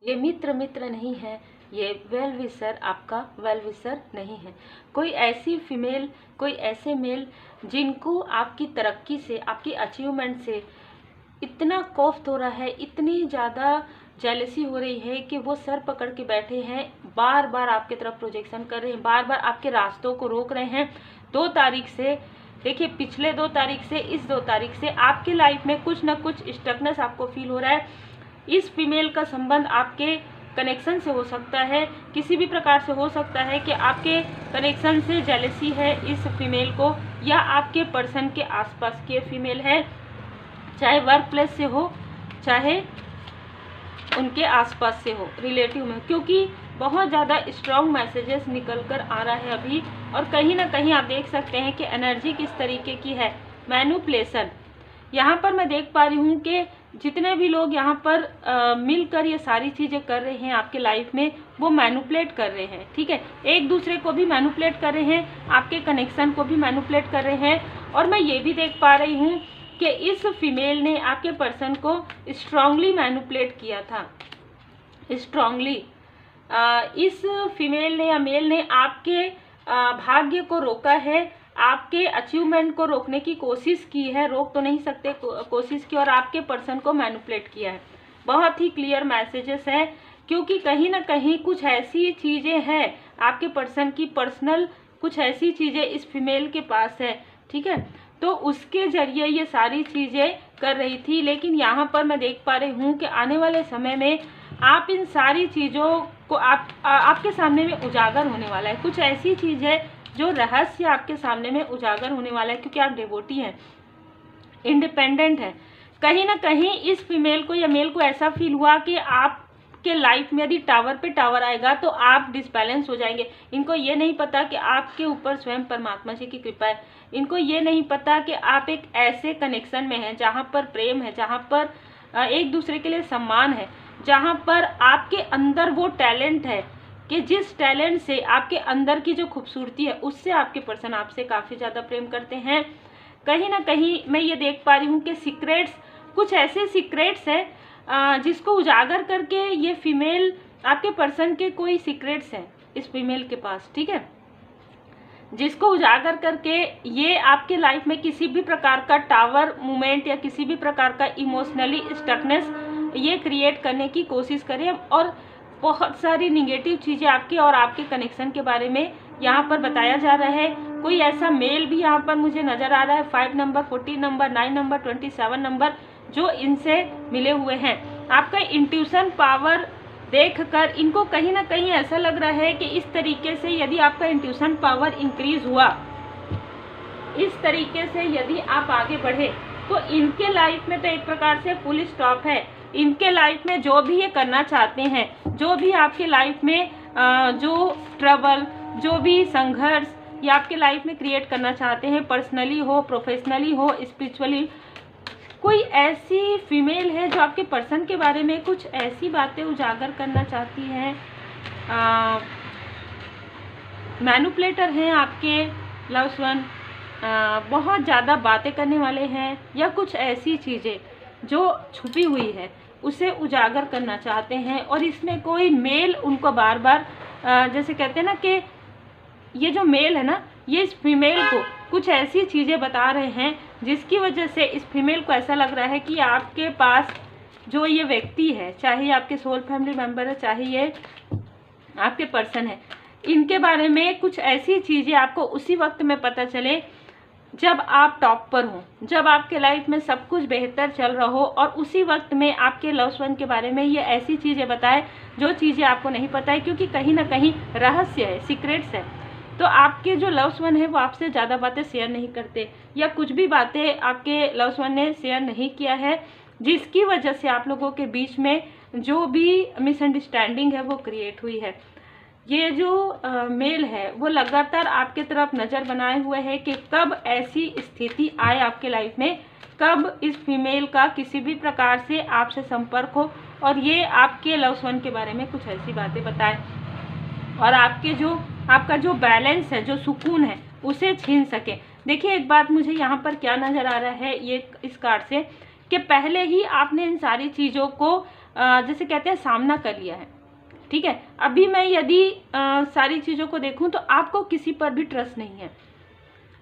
ये मित्र मित्र नहीं है, ये वेल विशर आपका वेल विशर नहीं है। कोई ऐसी फीमेल, कोई ऐसे मेल जिनको आपकी तरक्की से, आपकी अचीवमेंट से इतना खौफ हो रहा है, इतनी ज़्यादा जेलसी हो रही है कि वो सर पकड़ के बैठे हैं, बार बार आपके तरफ प्रोजेक्शन कर रहे हैं, बार बार आपके रास्तों को रोक रहे हैं। 2 तारीख से, देखिए पिछले 2 तारीख से इस 2 तारीख से आपकी लाइफ में कुछ ना कुछ स्टकनेस आपको फील हो रहा है। इस फीमेल का संबंध आपके कनेक्शन से हो सकता है, किसी भी प्रकार से हो सकता है कि आपके कनेक्शन से जेलसी है इस फीमेल को, या आपके पर्सन के आसपास की फीमेल है, चाहे वर्क प्लेस से हो चाहे उनके आसपास से हो, रिलेटिव में, क्योंकि बहुत ज़्यादा स्ट्रॉन्ग मैसेजेस निकल कर आ रहा है अभी। और कहीं ना कहीं आप देख सकते हैं कि एनर्जी किस तरीके की है, मैनिपुलेशन। यहाँ पर मैं देख पा रही हूँ कि जितने भी लोग यहाँ पर मिलकर ये सारी चीज़ें कर रहे हैं आपके लाइफ में, वो मैनिपुलेट कर रहे हैं, ठीक है। एक दूसरे को भी मैनिपुलेट कर रहे हैं, आपके कनेक्शन को भी मैनिपुलेट कर रहे हैं। और मैं ये भी देख पा रही हूँ कि इस फीमेल ने आपके पर्सन को स्ट्रांगली मैनिपुलेट किया था, स्ट्रांगली। इस फीमेल ने या मेल ने आपके भाग्य को रोका है, आपके अचीवमेंट को रोकने की कोशिश की है, रोक तो नहीं सकते, कोशिश की, और आपके पर्सन को मैनिपुलेट किया है। बहुत ही क्लियर मैसेजेस हैं, क्योंकि कहीं ना कहीं कुछ ऐसी चीज़ें हैं आपके पर्सन की पर्सनल, कुछ ऐसी चीज़ें इस फीमेल के पास है, ठीक है। तो उसके जरिए ये सारी चीज़ें कर रही थी। लेकिन यहाँ पर मैं देख पा रही हूँ कि आने वाले समय में आप इन सारी चीज़ों को आपके सामने में उजागर होने वाला है। कुछ ऐसी चीज़ है जो रहस्य आपके सामने में उजागर होने वाला है, क्योंकि आप डिवोटी हैं, इंडिपेंडेंट है। कहीं ना कहीं इस फीमेल को या मेल को ऐसा फील हुआ कि आपके लाइफ में यदि टावर पे टावर आएगा तो आप डिसबैलेंस हो जाएंगे। इनको ये नहीं पता कि आपके ऊपर स्वयं परमात्मा जी की कृपा है। इनको ये नहीं पता कि आप एक ऐसे कनेक्शन में हैं जहाँ पर प्रेम है, जहाँ पर एक दूसरे के लिए सम्मान है, जहाँ पर आपके अंदर वो टैलेंट है कि जिस टैलेंट से, आपके अंदर की जो खूबसूरती है, उससे आपके पर्सन आपसे काफ़ी ज़्यादा प्रेम करते हैं। कहीं ना कहीं मैं ये देख पा रही हूँ कि सीक्रेट्स, कुछ ऐसे सीक्रेट्स है जिसको उजागर करके ये फीमेल, आपके पर्सन के कोई सीक्रेट्स हैं इस फीमेल के पास, ठीक है, जिसको उजागर करके ये आपके लाइफ में किसी भी प्रकार का टावर मूवमेंट या किसी भी प्रकार का इमोशनली स्टकनेस ये क्रिएट करने की कोशिश करें। और बहुत सारी निगेटिव चीज़ें आपके और आपके कनेक्शन के बारे में यहाँ पर बताया जा रहा है। कोई ऐसा मेल भी यहाँ पर मुझे नज़र आ रहा है, 5 नंबर, 14 नंबर, 9 नंबर, 27 नंबर, जो इनसे मिले हुए हैं। आपका इंट्यूशन पावर देखकर इनको कहीं ना कहीं ऐसा लग रहा है कि इस तरीके से यदि आपका इंट्यूशन पावर इंक्रीज हुआ, इस तरीके से यदि आप आगे बढ़े, तो इनके लाइफ में तो एक प्रकार से फुल स्टॉप है। इनके लाइफ में जो भी ये करना चाहते हैं, जो भी आपके लाइफ में जो ट्रबल, जो भी संघर्ष ये आपके लाइफ में क्रिएट करना चाहते हैं, पर्सनली हो, प्रोफेशनली हो, स्पिरिचुअली, कोई ऐसी फीमेल है जो आपके पर्सन के बारे में कुछ ऐसी बातें उजागर करना चाहती है। मैनिपुलेटर हैं आपके लव्स वन, बहुत ज़्यादा बातें करने वाले हैं, या कुछ ऐसी चीज़ें जो छुपी हुई है उसे उजागर करना चाहते हैं। और इसमें कोई मेल उनको बार बार जैसे कहते हैं ना कि ये जो मेल है ना, ये इस फीमेल को कुछ ऐसी चीज़ें बता रहे हैं जिसकी वजह से इस फीमेल को ऐसा लग रहा है कि आपके पास जो ये व्यक्ति है, चाहे आपके सोल फैमिली मेम्बर है, चाहे ये आपके पर्सन है, इनके बारे में कुछ ऐसी चीज़ें आपको उसी वक्त में पता चले जब आप टॉप पर हो, जब आपके लाइफ में सब कुछ बेहतर चल रहा हो, और उसी वक्त में आपके लव्स वन के बारे में ये ऐसी चीज़ें बताए जो चीज़ें आपको नहीं पता है, क्योंकि कहीं ना कहीं रहस्य है, सीक्रेट्स है। तो आपके जो लव्स वन है वो आपसे ज़्यादा बातें शेयर नहीं करते, या कुछ भी बातें आपके लव्स वन ने शेयर नहीं किया है, जिसकी वजह से आप लोगों के बीच में जो भी मिसअंडरस्टैंडिंग है वो क्रिएट हुई है। ये जो मेल है वो लगातार आपके तरफ नज़र बनाए हुए है कि कब ऐसी स्थिति आए आपके लाइफ में, कब इस फीमेल का किसी भी प्रकार से आपसे संपर्क हो और ये आपके लव्स वन के बारे में कुछ ऐसी बातें बताए, और आपका जो बैलेंस है, जो सुकून है, उसे छीन सके। देखिए एक बात मुझे यहाँ पर क्या नज़र आ रहा है ये इस कार्ड से, कि पहले ही आपने इन सारी चीज़ों को जैसे कहते हैं सामना कर लिया है। ठीक है, अभी मैं यदि सारी चीज़ों को देखूं तो आपको किसी पर भी ट्रस्ट नहीं है,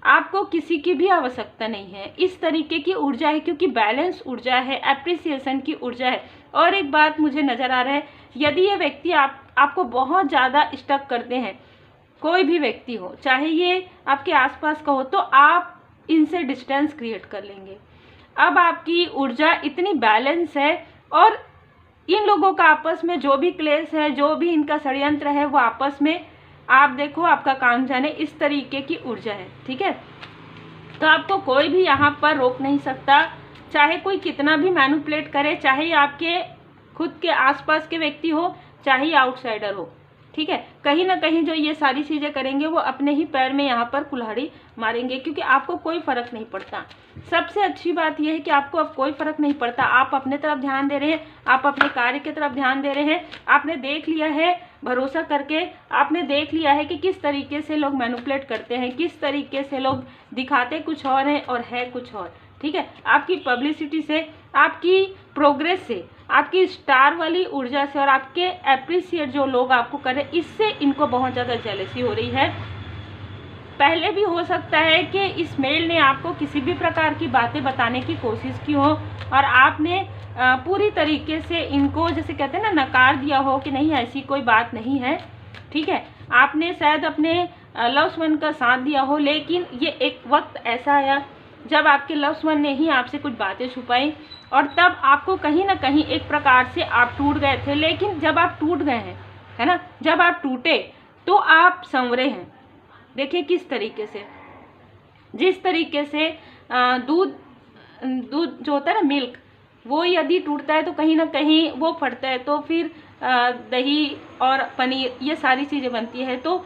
आपको किसी की भी आवश्यकता नहीं है। इस तरीके की ऊर्जा है, क्योंकि बैलेंस ऊर्जा है, एप्रिसिएशन की ऊर्जा है। और एक बात मुझे नज़र आ रहा है, यदि ये व्यक्ति आपको बहुत ज़्यादा स्टक करते हैं, कोई भी व्यक्ति हो, चाहे ये आपके आसपास का हो, तो आप इनसे डिस्टेंस क्रिएट कर लेंगे। अब आपकी ऊर्जा इतनी बैलेंस है और इन लोगों का आपस में जो भी क्लेश है, जो भी इनका षड्यंत्र है, वो आपस में आप देखो आपका काम जाने, इस तरीके की ऊर्जा है। ठीक है, तो आपको कोई भी यहाँ पर रोक नहीं सकता, चाहे कोई कितना भी मैनिपुलेट करे, चाहे आपके खुद के आसपास के व्यक्ति हो, चाहे आउटसाइडर हो। ठीक है, कहीं ना कहीं जो ये सारी चीज़ें करेंगे वो अपने ही पैर में यहाँ पर कुल्हाड़ी मारेंगे, क्योंकि आपको कोई फर्क नहीं पड़ता। सबसे अच्छी बात यह है कि आपको अब कोई फर्क नहीं पड़ता, आप अपने तरफ ध्यान दे रहे हैं, आप अपने कार्य की तरफ ध्यान दे रहे हैं। आपने देख लिया है, भरोसा करके आपने देख लिया है कि किस तरीके से लोग मैनिपुलेट करते हैं, किस तरीके से लोग दिखाते कुछ और हैं और है कुछ और। ठीक है, आपकी पब्लिसिटी से, आपकी प्रोग्रेस से, आपकी स्टार वाली ऊर्जा से और आपके एप्रिसिएट जो लोग आपको कर रहे हैं, इससे इनको बहुत ज़्यादा जेलसी हो रही है। पहले भी हो सकता है कि इस मेल ने आपको किसी भी प्रकार की बातें बताने की कोशिश की हो और आपने पूरी तरीके से इनको, जैसे कहते हैं ना, नकार दिया हो कि नहीं ऐसी कोई बात नहीं है। ठीक है, आपने शायद अपने लव्स वन का साथ दिया हो, लेकिन ये एक वक्त ऐसा आया जब आपके लव्स वन ने ही आपसे कुछ बातें छुपाई और तब आपको कहीं ना कहीं एक प्रकार से आप टूट गए थे। लेकिन जब आप टूट गए हैं, है ना, जब आप टूटे तो आप संवरे हैं। देखिए किस तरीके से, जिस तरीके से दूध जो होता है ना, मिल्क, वो यदि टूटता है तो कहीं ना कहीं वो फटता है, तो फिर दही और पनीर ये सारी चीज़ें बनती है। तो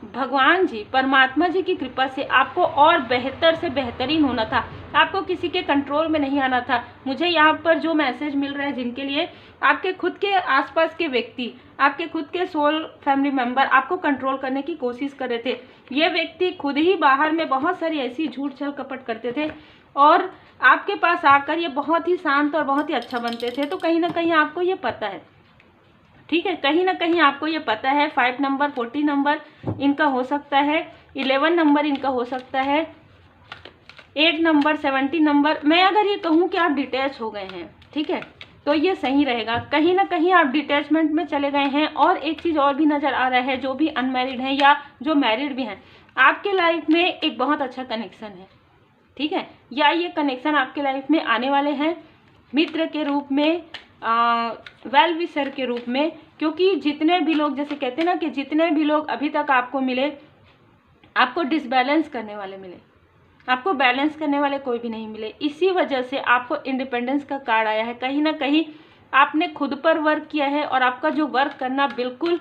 भगवान जी, परमात्मा जी की कृपा से आपको और बेहतर से बेहतरीन होना था, आपको किसी के कंट्रोल में नहीं आना था। मुझे यहाँ पर जो मैसेज मिल रहा है, जिनके लिए आपके खुद के आसपास के व्यक्ति, आपके खुद के सोल फैमिली मेंबर आपको कंट्रोल करने की कोशिश कर रहे थे। ये व्यक्ति खुद ही बाहर में बहुत सारी ऐसी झूठ छल कपट करते थे और आपके पास आकर ये बहुत ही शांत और बहुत ही अच्छा बनते थे। तो कहीं ना कहीं आपको ये पता है। ठीक है, कहीं ना कहीं आपको ये पता है। 5 नंबर, 40 नंबर इनका हो सकता है, 11 नंबर इनका हो सकता है, 8 नंबर, 70 नंबर। मैं अगर ये कहूँ कि आप डिटैच हो गए हैं, ठीक है, तो ये सही रहेगा। कहीं ना कहीं आप डिटैचमेंट में चले गए हैं। और एक चीज़ और भी नज़र आ रहा है, जो भी अनमैरिड हैं या जो मैरिड भी हैं, आपके लाइफ में एक बहुत अच्छा कनेक्शन है। ठीक है, या ये कनेक्शन आपके लाइफ में आने वाले हैं मित्र के रूप में, वेल विशर के रूप में। क्योंकि जितने भी लोग, जैसे कहते हैं ना कि जितने भी लोग अभी तक आपको मिले, आपको डिसबैलेंस करने वाले मिले, आपको बैलेंस करने वाले कोई भी नहीं मिले। इसी वजह से आपको इंडिपेंडेंस का कार्ड आया है। कहीं ना कहीं आपने खुद पर वर्क किया है और आपका जो वर्क करना बिल्कुल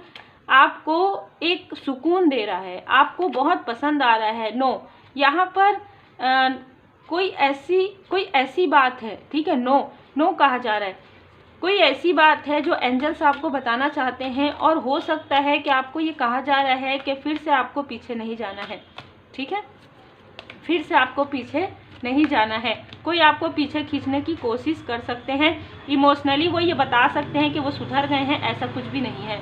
आपको एक सुकून दे रहा है, आपको बहुत पसंद आ रहा है। नो, यहाँ पर कोई ऐसी बात है, ठीक है, नो कहा जा रहा है। कोई ऐसी बात है जो एंजल्स आपको बताना चाहते हैं और हो सकता है कि आपको ये कहा जा रहा है कि फिर से आपको पीछे नहीं जाना है। ठीक है, फिर से आपको पीछे नहीं जाना है। कोई आपको पीछे खींचने की कोशिश कर सकते हैं इमोशनली, वो ये बता सकते हैं कि वो सुधर गए हैं, ऐसा कुछ भी नहीं है।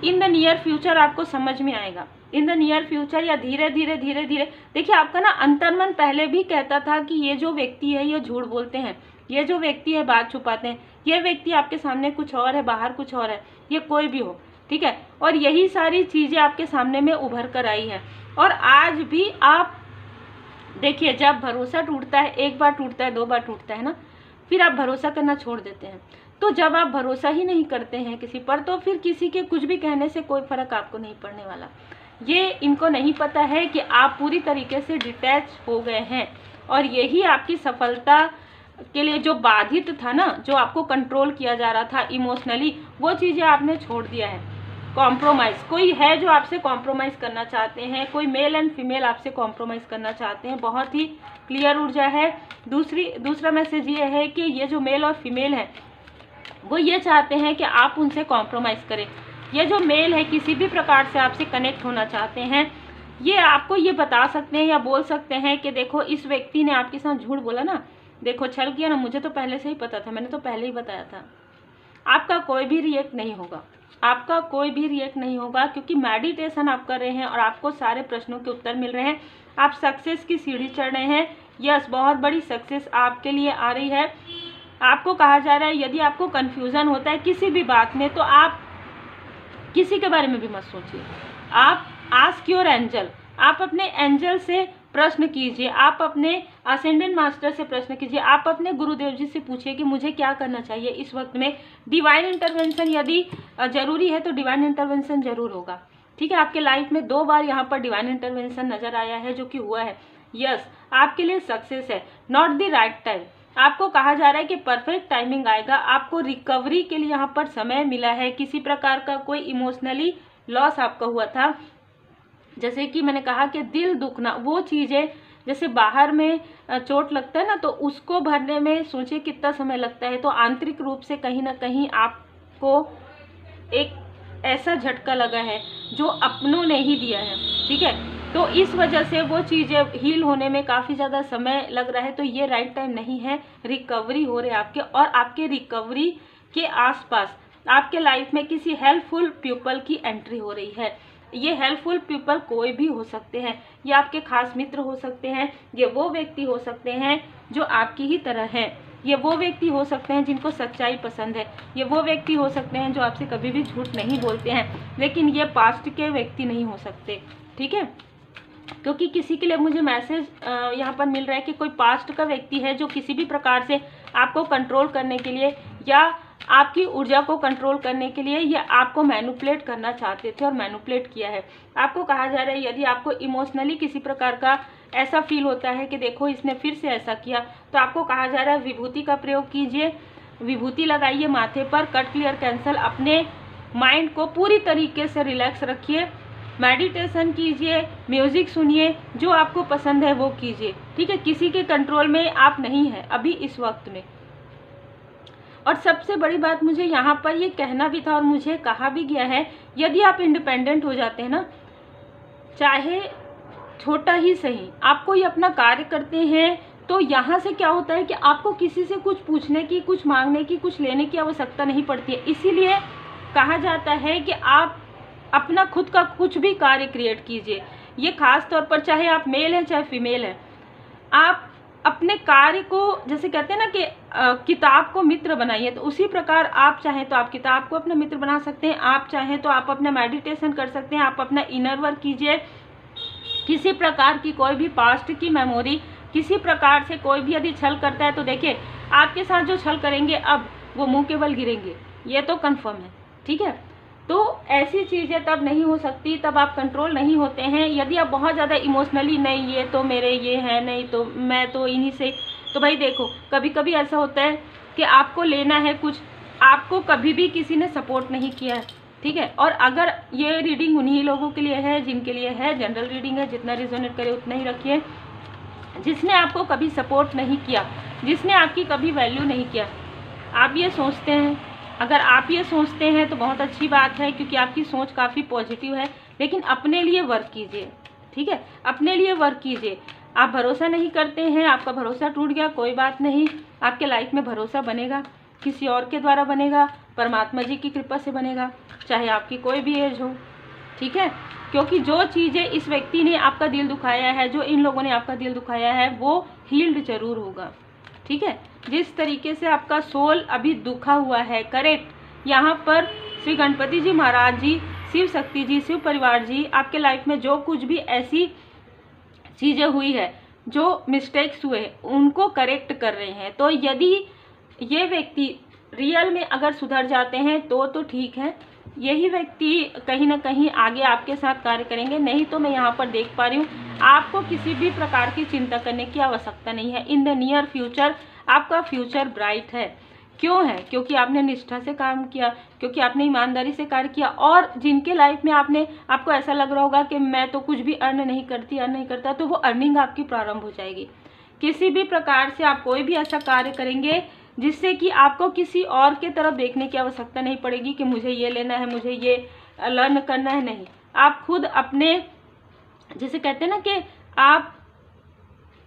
इन द नियर फ्यूचर आपको समझ में आएगा, इन द नियर फ्यूचर या धीरे धीरे धीरे धीरे। देखिए आपका ना अंतर्मन पहले भी कहता था कि ये जो व्यक्ति है ये झूठ बोलते हैं, ये जो व्यक्ति है बात छुपाते हैं, ये व्यक्ति आपके सामने कुछ और है, बाहर कुछ और है, ये कोई भी हो। ठीक है, और यही सारी चीज़ें आपके सामने में उभर कर आई है। और आज भी आप देखिए, जब भरोसा टूटता है, एक बार टूटता है, 2 बार टूटता है ना, फिर आप भरोसा करना छोड़ देते हैं। तो जब आप भरोसा ही नहीं करते हैं किसी पर, तो फिर किसी के कुछ भी कहने से कोई फर्क आपको नहीं पड़ने वाला। ये इनको नहीं पता है कि आप पूरी तरीके से डिटैच हो गए हैं और यही आपकी सफलता के लिए जो बाधित था ना, जो आपको कंट्रोल किया जा रहा था इमोशनली, वो चीज़ें आपने छोड़ दिया है। कॉम्प्रोमाइज़, कोई है जो आपसे कॉम्प्रोमाइज़ करना चाहते हैं, कोई मेल एंड फीमेल आपसे कॉम्प्रोमाइज़ करना चाहते हैं। बहुत ही क्लियर ऊर्जा है। दूसरा मैसेज ये है कि ये जो मेल और फीमेल है वो ये चाहते हैं कि आप उनसे कॉम्प्रोमाइज़ करें। ये जो मेल है किसी भी प्रकार से आपसे कनेक्ट होना चाहते हैं, ये आपको ये बता सकते हैं या बोल सकते हैं कि देखो इस व्यक्ति ने आपके साथ झूठ बोला ना, देखो छल किया ना, मुझे तो पहले से ही पता था, मैंने तो पहले ही बताया था। आपका कोई भी रिएक्ट नहीं होगा, आपका कोई भी रिएक्ट नहीं होगा, क्योंकि मेडिटेशन आप कर रहे हैं और आपको सारे प्रश्नों के उत्तर मिल रहे हैं। आप सक्सेस की सीढ़ी चढ़ रहे हैं। यस, बहुत बड़ी सक्सेस आपके लिए आ रही है। आपको कहा जा रहा है यदि आपको कन्फ्यूज़न होता है किसी भी बात में, तो आप किसी के बारे में भी मत सोचिए। आप आस्क योर एंजल, आप अपने एंजल से प्रश्न कीजिए, आप अपने असेंडेंट मास्टर से प्रश्न कीजिए, आप अपने गुरुदेव जी से पूछिए कि मुझे क्या करना चाहिए इस वक्त में। डिवाइन इंटरवेंशन यदि जरूरी है तो डिवाइन इंटरवेंशन जरूर होगा। ठीक है, आपके लाइफ में 2 बार यहाँ पर डिवाइन इंटरवेंशन नजर आया है, जो कि हुआ है। यस, आपके लिए सक्सेस है, नॉट द राइट टाइम। आपको कहा जा रहा है कि परफेक्ट टाइमिंग आएगा, आपको रिकवरी के लिए यहाँ पर समय मिला है। किसी प्रकार का कोई इमोशनली लॉस आपका हुआ था, जैसे कि मैंने कहा कि दिल दुखना, वो चीज़ें जैसे बाहर में चोट लगता है ना, तो उसको भरने में सोचिए कितना समय लगता है। तो आंतरिक रूप से कहीं ना कहीं आपको एक ऐसा झटका लगा है जो अपनों ने ही दिया है। ठीक है, तो इस वजह से वो चीज़ें हील होने में काफ़ी ज़्यादा समय लग रहा है। तो ये राइट टाइम नहीं है, रिकवरी हो रही है आपके, और आपके रिकवरी के आसपास आपके लाइफ में किसी हेल्पफुल पीपल की एंट्री हो रही है। ये हेल्पफुल पीपल कोई भी हो सकते हैं, ये आपके खास मित्र हो सकते हैं, ये वो व्यक्ति हो सकते हैं जो आपकी ही तरह हैं, ये वो व्यक्ति हो सकते हैं जिनको सच्चाई पसंद है, ये वो व्यक्ति हो सकते हैं जो आपसे कभी भी झूठ नहीं बोलते हैं, लेकिन ये पास्ट के व्यक्ति नहीं हो सकते। ठीक है, क्योंकि किसी के लिए मुझे मैसेज यहाँ पर मिल रहा है कि कोई पास्ट का व्यक्ति है जो किसी भी प्रकार से आपको कंट्रोल करने के लिए या आपकी ऊर्जा को कंट्रोल करने के लिए या आपको मैनिपुलेट करना चाहते थे और मैनिपुलेट किया है। आपको कहा जा रहा है यदि आपको इमोशनली किसी प्रकार का ऐसा फील होता है कि देखो इसने फिर से ऐसा किया, तो आपको कहा जा रहा है विभूति का प्रयोग कीजिए, विभूति लगाइए माथे पर, कट क्लियर कैंसल, अपने माइंड को पूरी तरीके से रिलैक्स रखिए, मेडिटेशन कीजिए, म्यूजिक सुनिए, जो आपको पसंद है वो कीजिए। ठीक है, किसी के कंट्रोल में आप नहीं हैं अभी इस वक्त में। और सबसे बड़ी बात मुझे यहाँ पर ये कहना भी था और मुझे कहा भी गया है, यदि आप इंडिपेंडेंट हो जाते हैं ना, चाहे छोटा ही सही, आप कोई अपना कार्य करते हैं, तो यहाँ से क्या होता है कि आपको किसी से कुछ पूछने की, कुछ मांगने की, कुछ लेने की आवश्यकता नहीं पड़ती है। इसीलिए कहा जाता है कि आप अपना खुद का कुछ भी कार्य क्रिएट कीजिए। ये खास तौर पर चाहे आप मेल हैं चाहे फीमेल हैं, आप अपने कार्य को, जैसे कहते हैं ना कि किताब को मित्र बनाइए, तो उसी प्रकार आप चाहें तो आप किताब को अपना मित्र बना सकते हैं, आप चाहें तो आप अपना मेडिटेशन कर सकते हैं, आप अपना इनर वर्क कीजिए। किसी प्रकार की कोई भी पास्ट की मेमोरी, किसी प्रकार से कोई भी यदि छल करता है, तो देखिए आपके साथ जो छल करेंगे अब वो मुंह के बल गिरेंगे, ये तो कन्फर्म है। ठीक है, तो ऐसी चीज़ें तब नहीं हो सकती, तब आप कंट्रोल नहीं होते हैं। यदि आप बहुत ज़्यादा इमोशनली, नहीं ये तो मेरे ये है, नहीं तो मैं तो इन्हीं से, तो भाई देखो कभी कभी ऐसा होता है कि आपको लेना है कुछ, आपको कभी भी किसी ने सपोर्ट नहीं किया है। ठीक है, और अगर ये रीडिंग उन्हीं लोगों के लिए है जिनके लिए है, जनरल रीडिंग है, जितना रिजोनेट करे उतना ही रखिए। जिसने आपको कभी सपोर्ट नहीं किया, जिसने आपकी कभी वैल्यू नहीं किया, आप ये सोचते हैं, अगर आप ये सोचते हैं तो बहुत अच्छी बात है, क्योंकि आपकी सोच काफ़ी पॉजिटिव है, लेकिन अपने लिए वर्क कीजिए। ठीक है, अपने लिए वर्क कीजिए। आप भरोसा नहीं करते हैं, आपका भरोसा टूट गया, कोई बात नहीं, आपके लाइफ में भरोसा बनेगा, किसी और के द्वारा बनेगा, परमात्मा जी की कृपा से बनेगा, चाहे आपकी कोई भी एज हो। ठीक है, क्योंकि जो चीज़ें इस व्यक्ति ने आपका दिल दुखाया है, जो इन लोगों ने आपका दिल दुखाया है, वो हील्ड जरूर होगा। ठीक है, जिस तरीके से आपका सोल अभी दुखा हुआ है, करेक्ट, यहाँ पर श्री गणपति जी महाराज जी, शिव शक्ति जी, शिव परिवार जी आपके लाइफ में जो कुछ भी ऐसी चीज़ें हुई है, जो मिस्टेक्स हुए, उनको करेक्ट कर रहे हैं। तो यदि ये व्यक्ति रियल में अगर सुधर जाते हैं तो ठीक है, यही व्यक्ति कहीं ना कहीं आगे आपके साथ कार्य करेंगे। नहीं तो मैं यहाँ पर देख पा रही हूँ आपको किसी भी प्रकार की चिंता करने की आवश्यकता नहीं है। इन द नियर फ्यूचर आपका फ्यूचर ब्राइट है। क्यों है? क्योंकि आपने निष्ठा से काम किया, क्योंकि आपने ईमानदारी से कार्य किया। और जिनके लाइफ में आपको ऐसा लग रहा होगा कि मैं तो कुछ भी अर्न नहीं करता, तो वो अर्निंग आपकी प्रारंभ हो जाएगी। किसी भी प्रकार से आप कोई भी ऐसा कार्य करेंगे जिससे कि आपको किसी और के तरफ देखने की आवश्यकता नहीं पड़ेगी कि मुझे ये लेना है, मुझे ये लर्न करना है। नहीं, आप खुद अपने, जैसे कहते हैं ना कि आप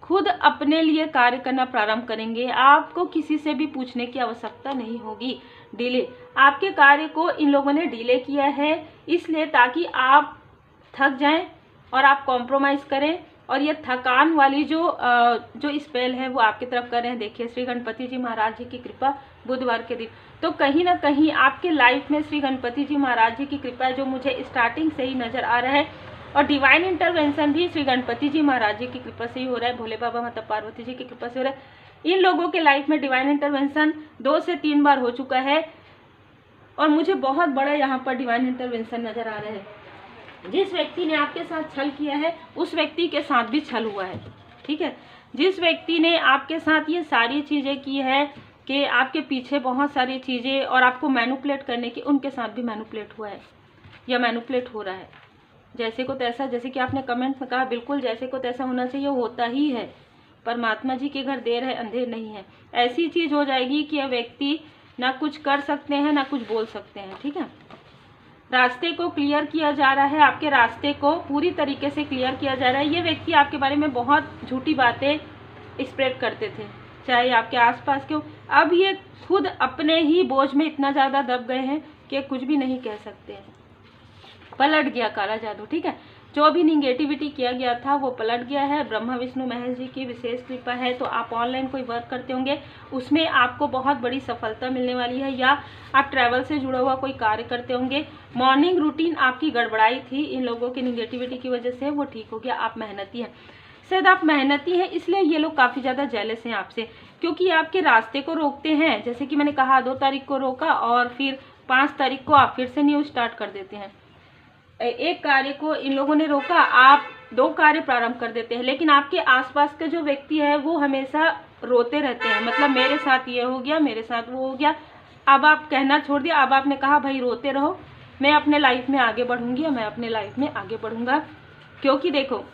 खुद अपने लिए कार्य करना प्रारंभ करेंगे। आपको किसी से भी पूछने की आवश्यकता नहीं होगी। डिले, आपके कार्य को इन लोगों ने डिले किया है इसलिए ताकि आप थक जाएं और आप कॉम्प्रोमाइज़ करें, और ये थकान वाली जो स्पेल है वो आपकी तरफ कर रहे हैं। देखिए श्री गणपति जी महाराज जी की कृपा बुधवार के दिन, तो कहीं ना कहीं आपके लाइफ में श्री गणपति जी महाराज जी की कृपा जो मुझे स्टार्टिंग से ही नजर आ रहा है, और डिवाइन इंटरवेंशन भी श्री गणपति जी महाराज जी की कृपा से ही हो रहा है, भोले बाबा माता पार्वती जी की कृपा से हो रहा है। इन लोगों के लाइफ में डिवाइन इंटरवेंशन 2 से 3 बार हो चुका है, और मुझे बहुत बड़ा यहाँ पर डिवाइन इंटरवेंशन नजर आ रहा है। जिस व्यक्ति ने आपके साथ छल किया है उस व्यक्ति के साथ भी छल हुआ है, ठीक है। जिस व्यक्ति ने आपके साथ ये सारी चीज़ें की है कि आपके पीछे बहुत सारी चीज़ें और आपको मैनिपुलेट करने की, उनके साथ भी मैनिपुलेट हुआ है या मैनिपुलेट हो रहा है। जैसे को तैसा, जैसे कि आपने कमेंट में कहा, बिल्कुल जैसे को तैसा होना चाहिए, होता ही है। परमात्मा जी के घर देर है अंधेर नहीं है। ऐसी चीज़ हो जाएगी कि यह व्यक्ति ना कुछ कर सकते हैं ना कुछ बोल सकते हैं, ठीक है। रास्ते को क्लियर किया जा रहा है, आपके रास्ते को पूरी तरीके से क्लियर किया जा रहा है। ये व्यक्ति आपके बारे में बहुत झूठी बातें स्प्रेड करते थे, चाहे आपके आसपास के हो। अब ये खुद अपने ही बोझ में इतना ज़्यादा दब गए हैं कि कुछ भी नहीं कह सकते हैं। पलट गया काला जादू, ठीक है। जो भी निगेटिविटी किया गया था वो पलट गया है। ब्रह्मा विष्णु महेश जी की विशेष कृपा है। तो आप ऑनलाइन कोई वर्क करते होंगे, उसमें आपको बहुत बड़ी सफलता मिलने वाली है, या आप ट्रैवल से जुड़ा हुआ कोई कार्य करते होंगे। मॉर्निंग रूटीन आपकी गड़बड़ाई थी, इन लोगों की निगेटिविटी की वजह से वो ठीक हो गया। आप मेहनती हैं, शायद आप मेहनती हैं, इसलिए ये लोग काफ़ी ज़्यादा जेलस हैं आपसे, क्योंकि आपके रास्ते को रोकते हैं। जैसे कि मैंने कहा 2 तारीख को रोका और फिर 5 तारीख को आप फिर से न्यू स्टार्ट कर देते हैं। एक कार्य को इन लोगों ने रोका, आप 2 कार्य प्रारंभ कर देते हैं। लेकिन आपके आसपास के जो व्यक्ति है वो हमेशा रोते रहते हैं, मतलब मेरे साथ ये हो गया, मेरे साथ वो हो गया। अब आप कहना छोड़ दिया, अब आपने कहा भाई रोते रहो, मैं अपने लाइफ में आगे बढ़ूंगी, मैं अपने लाइफ में आगे बढ़ूंगा। क्योंकि देखो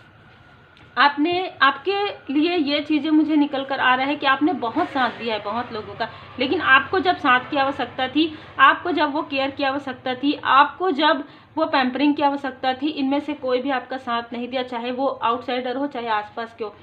आपके लिए ये चीज़ें मुझे निकल कर आ रहा है कि आपने बहुत साथ दिया है बहुत लोगों का, लेकिन आपको जब साथ की आवश्यकता थी, आपको जब वो केयर की आवश्यकता थी, आपको जब वो पैम्परिंग की आवश्यकता थी, इनमें से कोई भी आपका साथ नहीं दिया, चाहे वो आउटसाइडर हो चाहे आसपास के हो।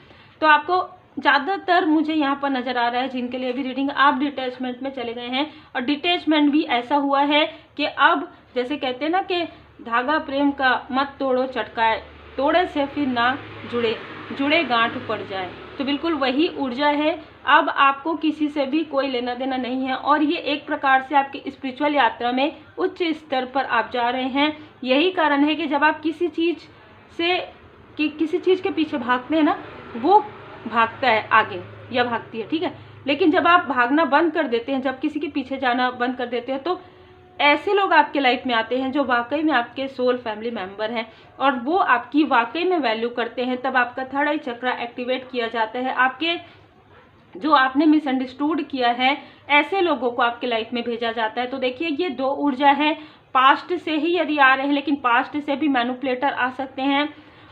तो आपको ज़्यादातर मुझे यहाँ पर नज़र आ रहा है, जिनके लिए भी रीडिंग, आप डिटैचमेंट में चले गए हैं। और डिटैचमेंट भी ऐसा हुआ है कि अब जैसे कहते हैं ना कि धागा प्रेम का मत तोड़ो चटकाए, तोड़े से फिर ना जुड़े, जुड़े गांठ पड़ जाए। तो बिल्कुल वही ऊर्जा है। अब आपको किसी से भी कोई लेना देना नहीं है, और ये एक प्रकार से आपकी स्पिरिचुअल यात्रा में उच्च स्तर पर आप जा रहे हैं। यही कारण है कि जब आप किसी चीज़ के पीछे भागते हैं ना, वो भागता है आगे या भागती है, ठीक है। लेकिन जब आप भागना बंद कर देते हैं, जब किसी के पीछे जाना बंद कर देते हैं, तो ऐसे लोग आपके लाइफ में आते हैं जो वाकई में आपके सोल फैमिली मेंबर हैं, और वो आपकी वाकई में वैल्यू करते हैं। तब आपका 3rd आई चक्रा एक्टिवेट किया जाता है। आपके जो आपने मिसअंडरस्टूड किया है, ऐसे लोगों को आपके लाइफ में भेजा जाता है। तो देखिए ये 2 ऊर्जा है, पास्ट से ही यदि आ रहे हैं, लेकिन पास्ट से भी मैनिपुलेटर आ सकते हैं,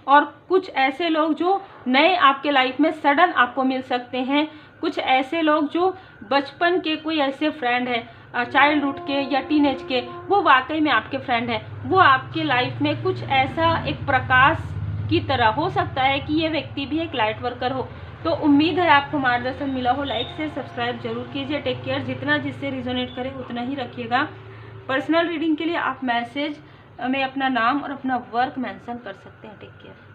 और कुछ ऐसे लोग जो नए आपके लाइफ में सडन आपको मिल सकते हैं। कुछ ऐसे लोग जो बचपन के कोई ऐसे फ्रेंड है, चाइल्डहुड के या टीनेज के, वो वाकई में आपके फ्रेंड हैं। वो आपके लाइफ में कुछ ऐसा एक प्रकाश की तरह हो सकता है कि ये व्यक्ति भी एक लाइट वर्कर हो। तो उम्मीद है आपको मार्गदर्शन मिला हो। लाइक से सब्सक्राइब जरूर कीजिए। Take care. जितना जिससे रिजोनेट करे उतना ही रखिएगा। पर्सनल रीडिंग के लिए आप मैसेज में अपना नाम और अपना वर्क मेंशन कर सकते हैं। Take care.